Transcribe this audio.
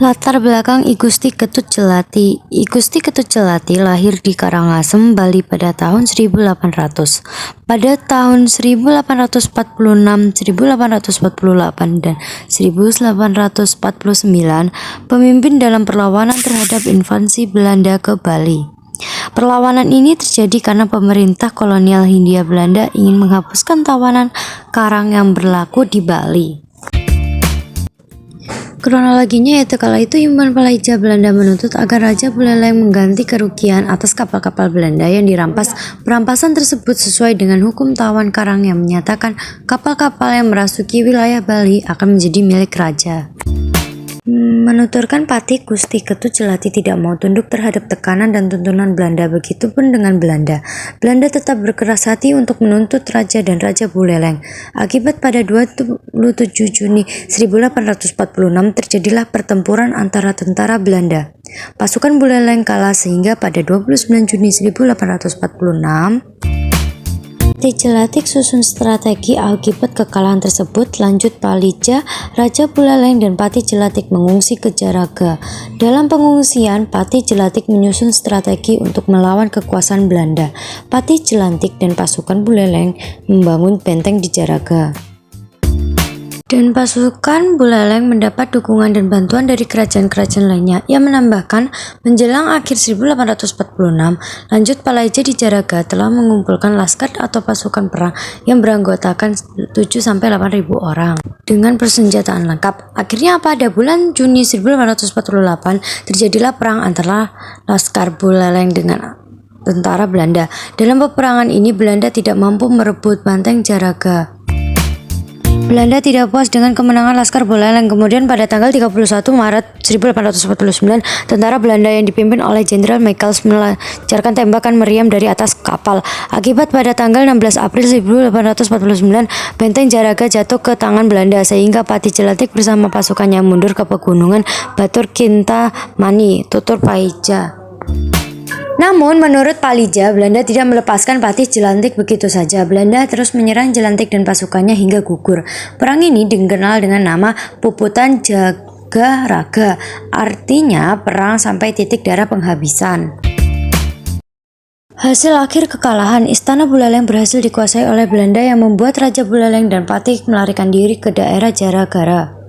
Latar belakang I Gusti Ketut Jelati. I Gusti Ketut Jelati lahir di Karangasem, Bali pada tahun 1800. Pada tahun 1846, 1848, dan 1849, pemimpin dalam perlawanan terhadap invasi Belanda ke Bali. Perlawanan ini terjadi karena pemerintah kolonial Hindia Belanda ingin menghapuskan tawanan karang yang berlaku di Bali. Kronologinya yaitu kala itu Imam Palija Belanda menuntut agar Raja Buleleng mengganti kerugian atas kapal-kapal Belanda yang dirampas. Perampasan tersebut sesuai dengan hukum tawan karang yang menyatakan kapal-kapal yang merasuki wilayah Bali akan menjadi milik raja. Menuturkan Patih Gusti Ketut Jelati tidak mau tunduk terhadap tekanan dan tuntunan Belanda. Begitupun dengan Belanda. Belanda tetap berkeras hati untuk menuntut Raja dan Raja Buleleng. Akibat pada 27 Juni 1846 terjadilah pertempuran antara tentara Belanda. Pasukan Buleleng kalah sehingga pada 29 Juni 1846 Patih Jelatik susun strategi. Akibat kekalahan tersebut, lanjut Palija, Raja Buleleng dan Patih Jelatik mengungsi ke Jaraga. Dalam pengungsian, Patih Jelatik menyusun strategi untuk melawan kekuasaan Belanda. Patih Jelatik dan pasukan Buleleng membangun benteng di Jaraga. Dan pasukan Buleleng mendapat dukungan dan bantuan dari kerajaan-kerajaan lainnya. Ia menambahkan, menjelang akhir 1846, lanjut Palija di Jaraga telah mengumpulkan laskar atau pasukan perang yang beranggotakan 7-8 ribu orang dengan persenjataan lengkap. Akhirnya pada bulan Juni 1848 terjadilah perang antara laskar Buleleng dengan tentara Belanda. Dalam peperangan ini Belanda tidak mampu merebut benteng Jaraga. Belanda tidak puas dengan kemenangan laskar Buleleng. Kemudian pada tanggal 31 Maret 1849, tentara Belanda yang dipimpin oleh Jenderal Michaels melancarkan tembakan meriam dari atas kapal. Akibat pada tanggal 16 April 1849, benteng Jaraga jatuh ke tangan Belanda sehingga Patih Jelatik bersama pasukannya mundur ke pegunungan Batur Kintamani, Tutur Palija. Namun menurut Palija, Belanda tidak melepaskan Patih Jelantik begitu saja. Belanda terus menyerang Jelantik dan pasukannya hingga gugur. Perang ini dikenal dengan nama Puputan Jagaraga, artinya perang sampai titik darah penghabisan. Hasil akhir kekalahan, istana Buleleng berhasil dikuasai oleh Belanda yang membuat Raja Buleleng dan Patih melarikan diri ke daerah Jaragara.